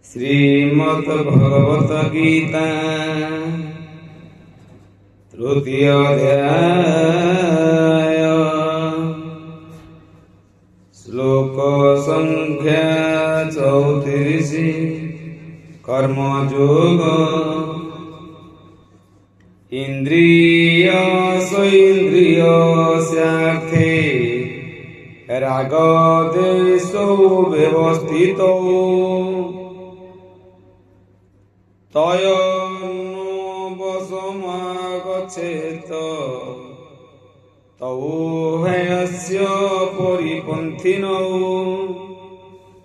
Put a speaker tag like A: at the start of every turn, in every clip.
A: श्रीमद्भगवत गीता तृतीय अध्याय श्लोक संख्या 34 कर्मयोग इंद्रिय स्वइंद्रियस्यार्थे राग द्वेषौ व्यवस्थितो तयोन्नवशमागच्छेत् तौ ह्यस्य परिपन्थिनौ।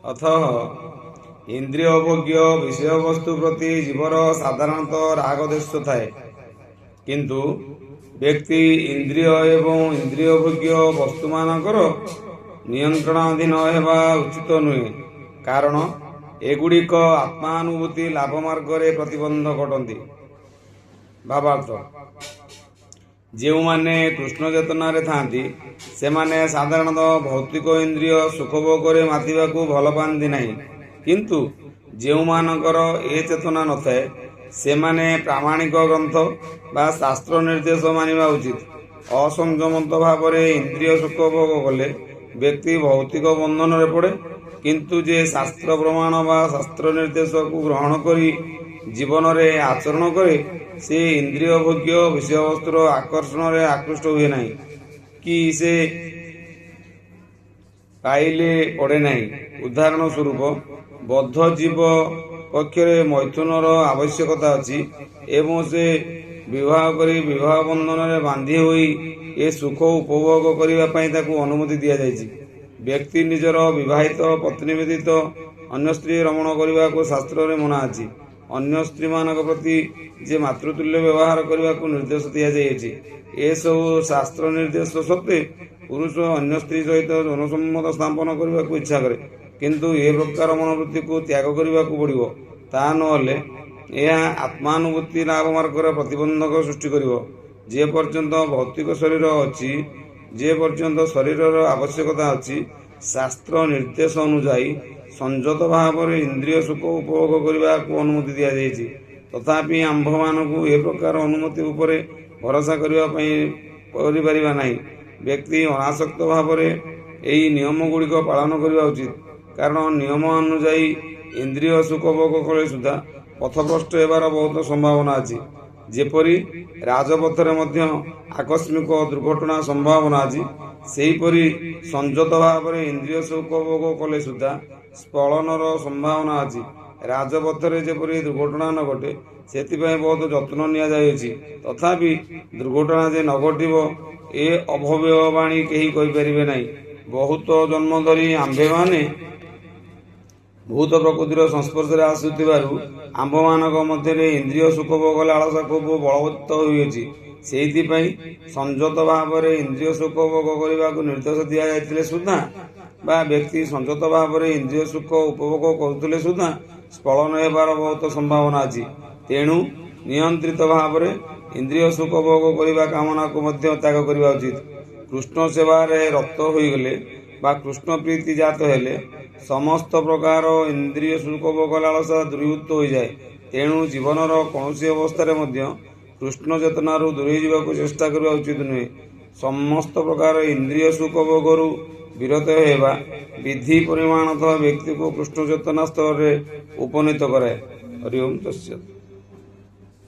A: अतः इंद्रिय भोग्य विषय वस्तु प्रति जीवर साधारणतः राग द्वेष थाए, किंतु व्यक्ति इंद्रिय एवं इंद्रिय भोग्य वस्तु मानकर नियंत्रणाधीन हेबा उचित नुहे, कारण एगुड़िक आत्मानुभूति लाभ मार्गरे प्रतिबंधक अटंती। भावार्थ, जो माने कृष्ण चेतनारे थांती सेमाने साधारणतः भौतिक इंद्रिय सुखभोगरे मातिबाकू भल पाती नहीं, किंतु जो मानकर ए चेतना नथाए सेमाने प्रामाणिक ग्रंथ बा शास्त्र निर्देश मानिबा उचित। असंयमत भावरे इंद्रिय सुखभोग कले व्यक्ति भौतिक बंधन रे पड़े, किंतु जे शास्त्र प्रमाण बा शास्त्र निर्देश को ग्रहण करी जीवन रे आचरण करे से इंद्रिय भोग्य विषय वस्तुर आकर्षण रे आकृष्ट हुए नहीं कि से पाइले पड़े नहीं। उदाहरण स्वरूप बद्ध जीव पक्षरे मैथुनर आवश्यकता अछि एवं से विवाह करी विवाह बंधन रे बांधी होई ए सुख उपभोग करिबा पई ताकू अनुमति दिया जायछि। व्यक्ति निजर विवाहित पत्नी व्यतीत अन्य स्त्री रमण करने को शास्त्र में मना अछि। अन्य स्त्री मान प्रति जे मातृतुल्य व्यवहार करने को निर्देश दिया जायछि। ए सब शास्त्र निर्देश सत्वे पुरुष अन्य स्त्री सहित जनसम्मत स्थापन करने को इच्छा करे, किंतु ए प्रकार मनोवृत्ति को त्याग करने को पड़िबो। ता नहले यह आत्मानुभूति लाभ मार्ग प्रतिबंधक सृष्टि करिबो। जे पर्यंत भौतिक शरीर अछि, जे पर्यंत शरीर आवश्यकता अछि, शास्त्र निर्देश अनुसायी संयत भाव में इंद्रिय सुख उपभोग करने को अनुमति दि जायछि। तथापि आंभ मानकू ए प्रकार अनुमति उपरे भरोसा करिबा नहीं। व्यक्ति अनासक्त भाव में यही नियम गुड़िक पालन करने उचित, कारण नियम अनुसायी इंद्रिय सुख भोग कले सुधा पथभ्रष्ट होबार बहुत संभावना अछि। जेपरी राजपथरे मध्य आकस्मिक दुर्घटना संभावना अछि, सेहीपरि संयत भाव में इंद्रिय सुख भोग कले सुधा स्खलनर संभावना अछि। राजपथरे जेपरी दुर्घटना न घटे सेथिपाई बहुत जत्न निया जायछि, तथापि दुर्घटना जे न घटिबो ए अभव्यवाणी केही कहि परिबे नाही। बहुत जन्म धरी आंभे माने भूत प्रकृतिर संस्पर्श आसुथिबारु आंभ मानक मध्य इंद्रिय सुख भोग लालसा खूब बलवत्त होइछि। सेहिथिपाई संयत भाव में इंद्रिय सुख भोग करने को निर्देश दिया जाइतिले सुधा बा व्यक्ति संयत भाव में इंद्रिय सुख उपभोग करुथिले सुधा स्खलन हेबार बहुत संभावना अछि। तेणु नियंत्रित भाव में इंद्रिय सुख भोग करने कामना को मध्य त्याग करने उचित। कृष्ण सेवार रक्त होइगले बा कृष्ण प्रीति जात हेले समस्त प्रकार इंद्रिय सुख भोग लालसा दूरीभूत हो जाए। तेणु जीवनर कौनसी अवस्था मध्य कृष्ण चेतनारू दूरे जावाक चेष्टा करबा उचित नुहे। समस्त प्रकार इंद्रिय सुख भोगरू विरत हेबा विधि परिमाणतः व्यक्ति को कृष्ण चेतना स्तर में उपनीत कराए। हरि ओम तस्सत्।